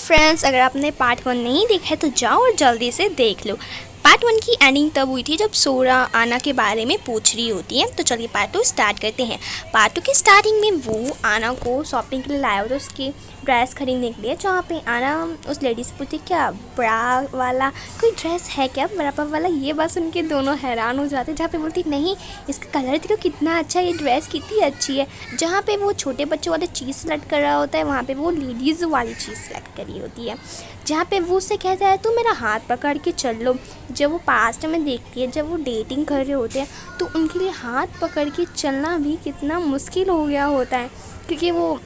Friends, अगर आपने part 1 नहीं देखा है तो जाओ और जल्दी से देख लो। पार्ट 1 की एंडिंग तब हुई थी जब सोरा आना के बारे में पूछ रही होती है। तो चलिए पार्ट 2 स्टार्ट करते हैं। पार्ट 2 की स्टार्टिंग में वो आना को शॉपिंग के लिए लाया होता है, उसकी ड्रेस खरीदने के लिए, जहाँ पे आना उस लेडी से पूछती क्या ब्रा वाला कोई ड्रेस है क्या, बराबर वाला। ये बात सुन के दोनों हैरान हो जाते हैं, जहाँ पे बोलती नहीं इसका कलर देखो कितना अच्छा है, ये ड्रेस कितनी अच्छी है। जहाँ पे वो छोटे बच्चों वाली चीज़ सेलेक्ट कर रहा होता है, वहाँ पे वो लेडीज़ वाली चीज़ सेलेक्ट करी होती है। जहाँ पे वो उससे कहता है तू मेरा हाथ पकड़ के चल लो। जब वो पास्ट में देखती है, जब वो डेटिंग कर रहे होते हैं, तो उनके लिए हाथ पकड़ के चलना भी कितना मुश्किल हो गया होता है, क्योंकि वो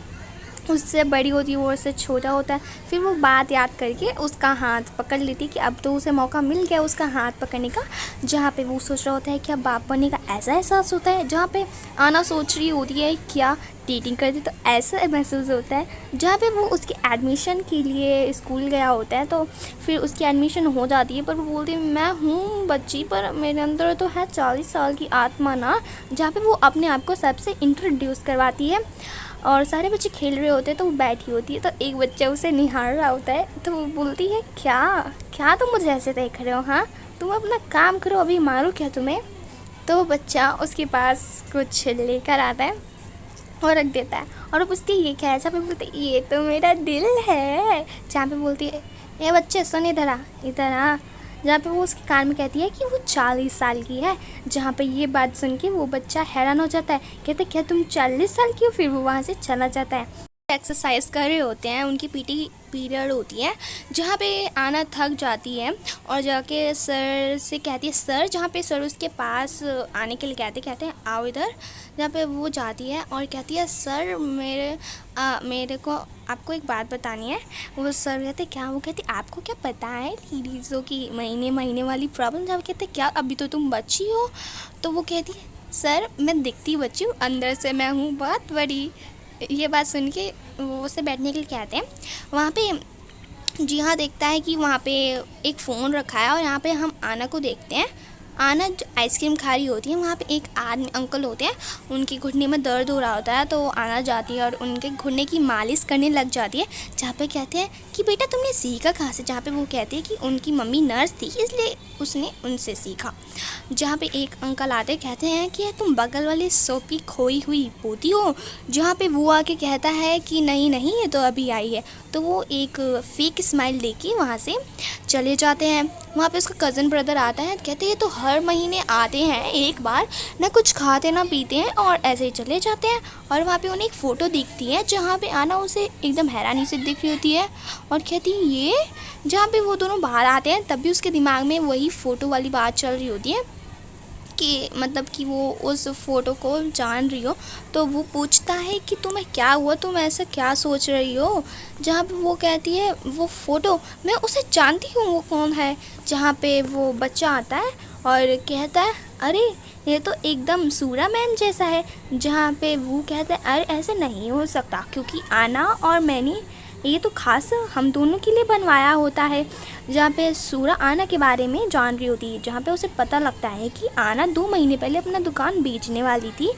उससे बड़ी होती है, वो उससे छोटा होता है। फिर वो बात याद करके उसका हाथ पकड़ लेती है कि अब तो उसे मौका मिल गया उसका हाथ पकड़ने का। जहाँ पे वो सोच रहा होता है क्या बाप बनने का ऐसा एहसास होता है। जहाँ पे आना सोच रही होती है क्या डेटिंग करती तो ऐसा महसूस होता है। जहाँ पे वो उसकी एडमिशन के लिए स्कूल गया होता है, तो फिर उसकी एडमिशन हो जाती है, पर वो बोलती है मैं हूँ बच्ची, पर मेरे अंदर तो है 40 साल की आत्मा ना। जहाँ पे वो अपने आप को सबसे इंट्रोड्यूस करवाती है और सारे बच्चे खेल रहे होते हैं, तो वो बैठी होती है, तो एक बच्चा उसे निहार रहा होता है। तो वो बोलती है क्या क्या तुम मुझे ऐसे देख रहे हो, हाँ तुम अपना काम करो, अभी मारो क्या तुम्हें। तो वो बच्चा उसके पास कुछ लेकर आता है और रख देता है, और वो पूछती है ये क्या है। जहाँ पे बोलते ये तो मेरा दिल है। जहाँ पे बोलती है ये बच्चे सुन इधर आ। जहाँ पे वो उसके कान में कहती है कि वो 40 साल की है। जहाँ पे ये बात सुन के वो बच्चा हैरान हो जाता है, कहते क्या तुम 40 साल की हो। फिर वो वहाँ से चला जाता है। एक्सरसाइज कर रहे होते हैं, उनकी पीटी पीरियड होती है, जहाँ पे आना थक जाती है और जाके सर से कहती है सर, जहाँ पे सर उसके पास आने के लिए कहते हैं आओ इधर। जहाँ पे वो जाती है और कहती है सर मेरे को आपको एक बात बतानी है। वो सर कहते क्या, वो कहती आपको क्या पता है लेडीज़ों की महीने वाली प्रॉब्लम। जब कहते क्या अभी तो तुम बच्ची हो। तो वो कहती है सर मैं दिखती बच्ची हूँ, अंदर से मैं हूँ बहुत बड़ी। ये बात सुन के वो उसे बैठने के लिए कहते हैं। वहाँ पे जी हाँ देखता है कि वहाँ पे एक फ़ोन रखा है और यहाँ पे हम आना को देखते हैं। आना जो आइसक्रीम खा रही होती है, वहाँ पे एक आदमी अंकल होते हैं, उनकी घुटने में दर्द हो रहा होता है, तो आना जाती है और उनके घुटने की मालिश करने लग जाती है। जहाँ पे कहते हैं कि बेटा तुमने सीखा कहाँ से। जहाँ पे वो कहते हैं कि उनकी मम्मी नर्स थी इसलिए उसने उनसे सीखा। जहाँ पे एक अंकल आते कहते हैं कि तुम बगल वाली सोपी खोई हुई पोती हो। जहाँ पे वो आके कहता है कि नहीं ये तो अभी आई है। तो वो एक फेक स्माइल देके वहाँ से चले जाते हैं। वहाँ पे उसका कज़न ब्रदर आता है, कहते हैं ये तो हर महीने आते हैं एक बार, ना कुछ खाते ना पीते हैं और ऐसे ही चले जाते हैं। और वहाँ पे उन्हें एक फ़ोटो दिखती है, जहाँ पे आना उसे एकदम हैरानी से दिख रही होती है और कहती है ये। जहाँ पे वो दोनों बाहर आते हैं तब भी उसके दिमाग में वही फ़ोटो वाली बात चल रही होती है कि मतलब कि वो उस फ़ोटो को जान रही हो। तो वो पूछता है कि तुम्हें क्या हुआ, तुम ऐसा क्या सोच रही हो। जहाँ पे वो कहती है वो फ़ोटो मैं उसे जानती हूँ, वो कौन है। जहाँ पे वो बच्चा आता है और कहता है अरे ये तो एकदम सूरा मैम जैसा है। जहाँ पे वो कहता है अरे ऐसे नहीं हो सकता, क्योंकि आना और मैंने ये तो खास हम दोनों के लिए बनवाया होता है। जहाँ पे सूरा आना के बारे में जान रही होती है, जहाँ पे उसे पता लगता है कि आना 2 महीने पहले अपना दुकान बेचने वाली थी।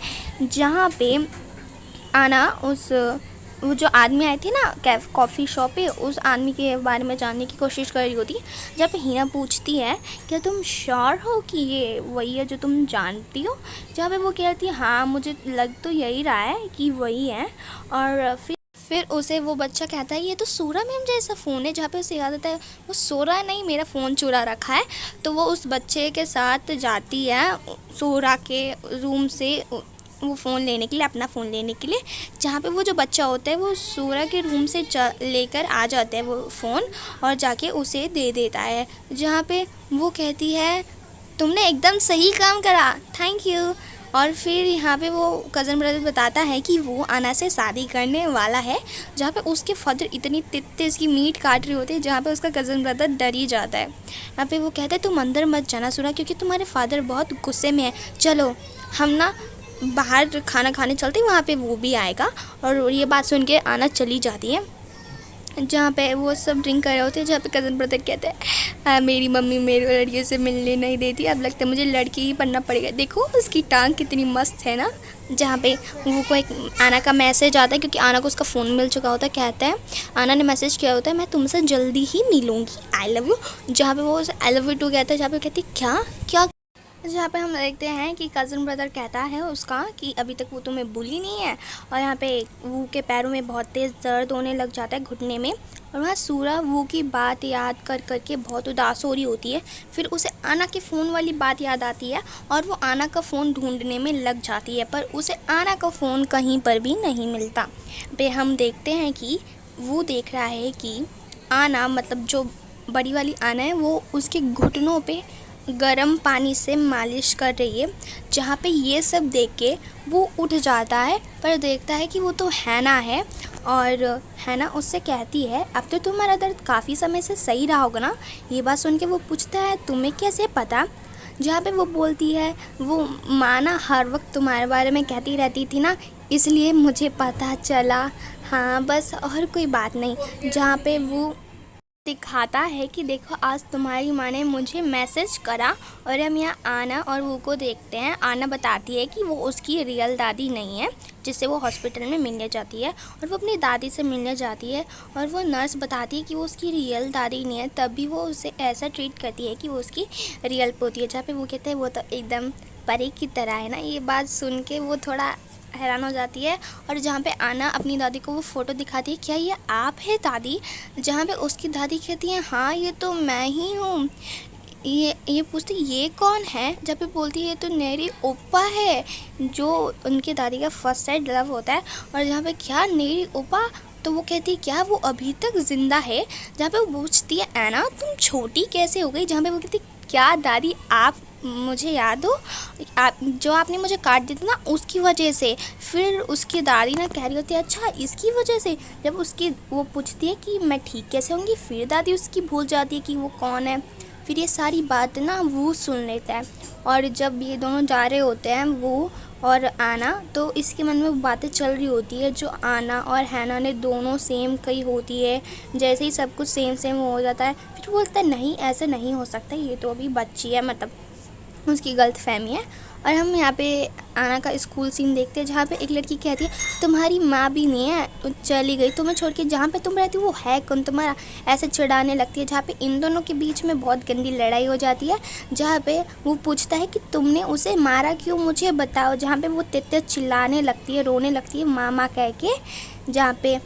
जहाँ पे आना वो जो आदमी आए थे ना कॉफ़ी शॉप पे, उस आदमी के बारे में जानने की कोशिश कर रही होती। जहाँ पे हीना पूछती है क्या तुम श्योर हो कि ये वही है जो तुम जानती हो। जहाँ पे वो कहती है हाँ मुझे लग तो यही रहा है कि वही है। और फिर उसे वो बच्चा कहता है ये तो सूरा मैम जैसा फ़ोन है। जहाँ पे उसे याद आता है वो सूरा नहीं मेरा फ़ोन चुरा रखा है। तो वो उस बच्चे के साथ जाती है सूरा के रूम से वो फ़ोन लेने के लिए, अपना फ़ोन लेने के लिए। जहाँ पे वो जो बच्चा होता है वो सूरा के रूम से लेकर आ जाता है वो फ़ोन और जाके उसे दे देता है। जहाँ पे वो कहती है तुमने एकदम सही काम करा, थैंक यू। और फिर यहाँ पे वो कज़न ब्रदर बताता है कि वो आना से शादी करने वाला है। जहाँ पे उसके फादर इतनी तेज़ की मीट काट रही होती है, जहाँ पे उसका कज़न ब्रदर डर ही जाता है। यहाँ पे वो कहता है तुम अंदर मत जाना सूरा, क्योंकि तुम्हारे फादर बहुत गुस्से में है, चलो हम ना बाहर खाना खाने चलते, वहाँ पे वो भी आएगा। और ये बात सुन के आना चली जाती है। जहाँ पे वो सब ड्रिंक कर रहे होते हैं। जहाँ पे कज़न ब्रदर कहते हैं मेरी मम्मी मेरे को लड़कियों से मिलने नहीं देती, अब लगता है मुझे लड़की ही बनना पड़ेगा। देखो उसकी टांग कितनी मस्त है ना, जहाँ पे वो को एक आना का मैसेज आता है, क्योंकि आना को उसका फ़ोन मिल चुका होता है। कहता है, आना ने मैसेज किया होता है, मैं तुमसे जल्दी ही मिलूँगी, आई लव यू। जहाँ पे वो उसे आई लव यू टू कहता है, जहाँ पे कहती क्या क्या, जहाँ पे हम देखते हैं कि कज़न ब्रदर कहता है उसका कि अभी तक वो तुम्हें भूली नहीं है। और यहाँ पे वो के पैरों में बहुत तेज़ दर्द होने लग जाता है, घुटने में। और वहाँ सूरा वो की बात याद कर कर के बहुत उदास हो रही होती है। फिर उसे आना के फ़ोन वाली बात याद आती है और वो आना का फ़ोन ढूंढने में लग जाती है, पर उसे आना का फ़ोन कहीं पर भी नहीं मिलता। पे हम देखते हैं कि वो देख रहा है कि आना, मतलब जो बड़ी वाली आना है, वो उसके घुटनों पे गर्म पानी से मालिश कर रही है। जहाँ पे ये सब देख के वो उठ जाता है, पर देखता है कि वो तो हैना है। और हैना उससे कहती है, अब तो तुम्हारा दर्द काफ़ी समय से सही रहा होगा ना। ये बात सुन के वो पूछता है, तुम्हें कैसे पता। जहाँ पे वो बोलती है, वो माना हर वक्त तुम्हारे बारे में कहती रहती थी ना, इसलिए मुझे पता चला। हाँ बस, और कोई बात नहीं। जहाँ पे वो दिखाता है कि देखो आज तुम्हारी माँ ने मुझे मैसेज करा। और हम यहाँ आना और वो को देखते हैं। आना बताती है कि वो उसकी रियल दादी नहीं है, जिससे वो हॉस्पिटल में मिलने जाती है। और वो अपनी दादी से मिलने जाती है और वो नर्स बताती है कि वो उसकी रियल दादी नहीं है, तब भी वो उसे ऐसा ट्रीट करती है कि वो उसकी रियल पोती है। जहाँ पे वो कहते हैं वो तो एकदम परी की तरह है ना। ये बात सुन के वो थोड़ा हैरान हो जाती है। और जहाँ पे आना अपनी दादी को वो फ़ोटो दिखाती है, क्या ये आप है दादी। जहाँ पे उसकी दादी कहती है, हाँ ये तो मैं ही हूँ। ये पूछती ये कौन है। जब पे बोलती है ये तो नेरी ओप्पा है, जो उनकी दादी का फर्स्ट साइड लव होता है। और जहाँ पे क्या नेरी ओप्पा, तो वो कहती है क्या वो अभी तक ज़िंदा है। जहाँ पे वो पूछती है, ऐना तुम छोटी कैसे हो गई। जहाँ पे वो कहती क्या दादी आप मुझे याद हो, आप जो आपने मुझे काट दिया था ना उसकी वजह से। फिर उसकी दादी ना कह रही होती है, अच्छा इसकी वजह से। जब उसकी वो पूछती है कि मैं ठीक कैसे होंगी, फिर दादी उसकी भूल जाती है कि वो कौन है। फिर ये सारी बात ना वो सुन लेता है। और जब ये दोनों जा रहे होते हैं वो और आना, तो इसके मन में वो बातें चल रही होती है जो आना और हैना ने दोनों सेम कही होती है। जैसे ही सब कुछ सेम सेम हो जाता है, फिर बोलता है नहीं ऐसे नहीं हो सकता, ये तो अभी बच्ची है, मतलब उसकी गलत फहमी है। और हम यहाँ पे आना का स्कूल सीन देखते हैं, जहाँ पे एक लड़की कहती है तुम्हारी माँ भी नहीं है, तो चली गई तुम्हें छोड़ के, जहाँ पे तुम रहती हो वो है कौन तुम्हारा, ऐसे चिढ़ाने लगती है। जहाँ पे इन दोनों के बीच में बहुत गंदी लड़ाई हो जाती है, जहाँ पे वो पूछता है कि तुमने उसे मारा क्यों, मुझे बताओ। जहाँ पे वो तेज तेज चिल्लाने लगती है, रोने लगती है मामा कह के। जहाँ पे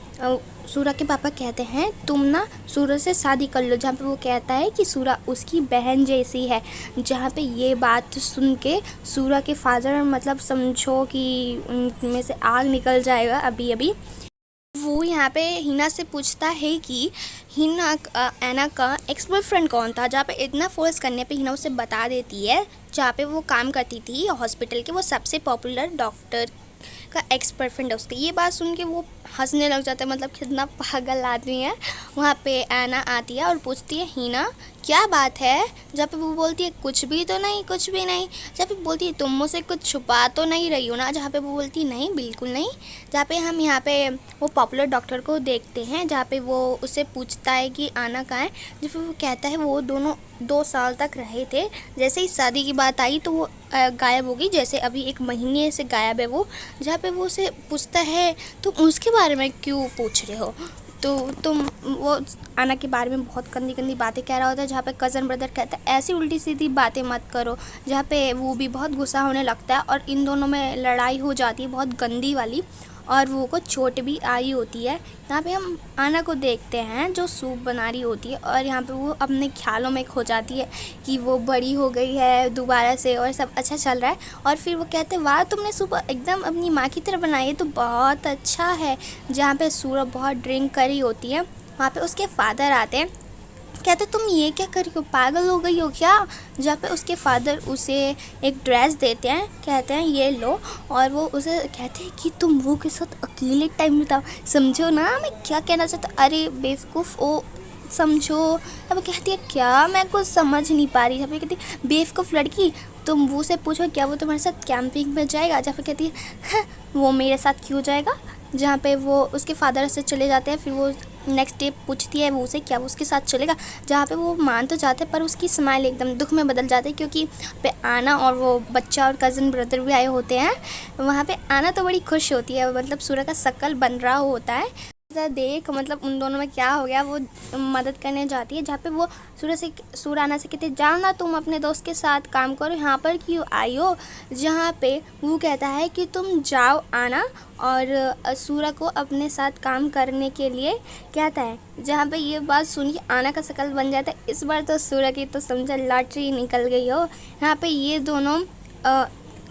सूरा के पापा कहते हैं तुम ना सूरा से शादी कर लो। जहाँ पे वो कहता है कि सूरा उसकी बहन जैसी है। जहाँ पे ये बात सुन के सूरा के फादर, मतलब समझो कि उनमें से आग निकल जाएगा अभी अभी। वो यहाँ पे हिना से पूछता है कि हिना ऐना का एक्स बॉयफ्रेंड कौन था। जहाँ पे इतना फोर्स करने पे हिना उसे बता देती है, जहाँ पे वो काम करती थी हॉस्पिटल के, वो सबसे पॉपुलर डॉक्टर का एक्स बॉयफ्रेंड है उसका। ये बात सुन के वो हंसने लग जाता है, मतलब कितना पागल आदमी है। वहाँ पे ऐना आती है और पूछती है हिना क्या बात है। जब पे वो बोलती है कुछ भी तो नहीं, कुछ भी नहीं। जब पे बोलती है तुम मुझसे कुछ छुपा तो नहीं रही हो ना। जहाँ पे वो बोलती है नहीं बिल्कुल नहीं। जहाँ पे हम यहाँ पे वो पॉपुलर डॉक्टर को देखते हैं, जहाँ पे वो उससे पूछता है कि आना कहाँ है। जब पे वो कहता है वो दोनों 2 साल तक रहे थे, जैसे ही शादी की बात आई तो वो गायब हो गई, जैसे अभी 1 महीने से गायब है वो। जहाँ पे वो उसे पूछता है तुम उसके बारे में क्यों पूछ रहे हो, तो तुम वो आना के बारे में बहुत गंदी गंदी बातें कह रहा होता है। जहाँ पे कज़न ब्रदर कहता है ऐसी उल्टी सीधी बातें मत करो। जहाँ पे वो भी बहुत गुस्सा होने लगता है और इन दोनों में लड़ाई हो जाती है बहुत गंदी वाली, और वो को चोट भी आई होती है। यहाँ पे हम आना को देखते हैं जो सूप बना रही होती है, और यहाँ पे वो अपने ख्यालों में खो जाती है कि वो बड़ी हो गई है दोबारा से और सब अच्छा चल रहा है। और फिर वो कहते हैं वाह तुमने सूप एकदम अपनी माँ की तरह बनाई है, तो बहुत अच्छा है। जहाँ पे सूरभ बहुत ड्रिंक करी होती है, वहाँ पे उसके फादर आते हैं, कहते तुम ये क्या कर रही हो, पागल हो गई हो क्या। जहाँ पे उसके फादर उसे एक ड्रेस देते हैं, कहते हैं ये लो, और वो उसे कहते हैं कि तुम वो के साथ अकेले टाइम बिताओ। समझो ना मैं क्या कहना चाहता। अरे बेवकूफ़ ओ समझो। अब कहती है क्या, मैं कुछ समझ नहीं पा रही। जब कहती है बेवकूफ़ लड़की, तुम वो से पूछो क्या वो तुम्हारे साथ कैंपिंग में जाएगा। जहाँ पे कहती है वो मेरे साथ क्यों जाएगा। जहाँ पे वो उसके फादर से चले जाते हैं, फिर वो नेक्स्ट डे पूछती है वो उसे क्या वो उसके साथ चलेगा, जहाँ पे वो मान तो जाता है पर उसकी स्माइल एकदम दुख में बदल जाती है, क्योंकि पे आना और वो बच्चा और कज़न ब्रदर भी आए होते हैं। वहाँ पे आना तो बड़ी खुश होती है, मतलब सूर्य का शक्ल बन रहा होता है, देख मतलब उन दोनों में क्या हो गया। वो मदद करने जाती है, जहाँ पे वो सूर्य आना से कहते जाओ ना तुम अपने दोस्त के साथ काम करो, यहाँ पर क्यों आई हो। जहाँ पे वो कहता है कि तुम जाओ आना और सूर्य को अपने साथ काम करने के लिए कहता है। जहाँ पे ये बात सुन के आना का शक्ल बन जाता है। इस बार तो सूर्य की तो समझा लॉटरी निकल गई हो। यहाँ पे ये दोनों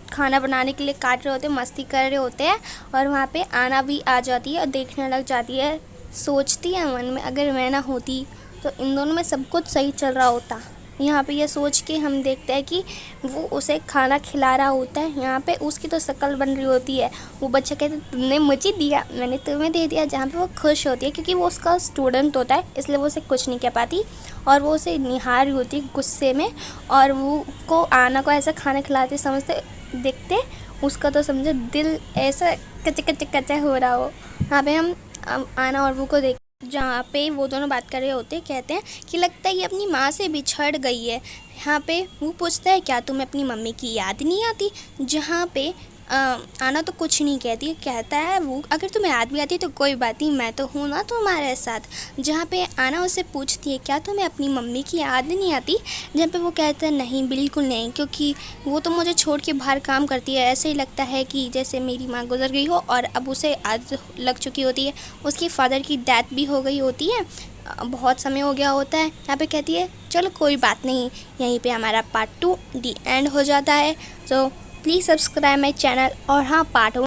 खाना बनाने के लिए काट रहे होते हैं, मस्ती कर रहे होते हैं, और वहाँ पे आना भी आ जाती है और देखने लग जाती है। सोचती है मन में अगर मैं ना होती तो इन दोनों में सब कुछ सही चल रहा होता। यहाँ पे ये सोच के हम देखते हैं कि वो उसे खाना खिला रहा होता है। यहाँ पे उसकी तो शक्ल बन रही होती है। वो बच्चा कहता है तुमने मुझे दिया, मैंने तुम्हें दे दिया। जहाँ पे वो खुश होती है क्योंकि वो उसका स्टूडेंट होता है, इसलिए वो उसे कुछ नहीं कह पाती और वो उसे निहार रही होती है गुस्से में। और वो को आना को ऐसा खाना खिलाते समझते देखते उसका तो समझो दिल ऐसा कच्चा हो रहा हो। यहाँ पे हम आना और वो को देख, जहाँ पे वो दोनों बात कर रहे होते कहते हैं कि लगता है ये अपनी माँ से बिछड़ गई है। यहाँ पे वो पूछता है क्या तुम्हें अपनी मम्मी की याद नहीं आती। जहाँ पे आना तो कुछ नहीं कहती, कहता है वो अगर तुम्हें याद भी आती तो कोई बात नहीं, मैं तो हूँ ना तुम्हारे साथ। जहाँ पे आना उससे पूछती है क्या तुम्हें अपनी मम्मी की याद नहीं आती। जहाँ पे वो कहता है नहीं बिल्कुल नहीं, क्योंकि वो तो मुझे छोड़ के बाहर काम करती है। ऐसे ही लगता है कि जैसे मेरी माँ गुजर गई हो और अब उसे आदत लग चुकी होती है। उसकी फादर की डेथ भी हो गई होती है, बहुत समय हो गया होता है। यहाँ पे कहती है चलो कोई बात नहीं। यहीं पे हमारा पार्ट 2 दी एंड हो जाता है। So please subscribe my channel. और हाँ, पार्ट 1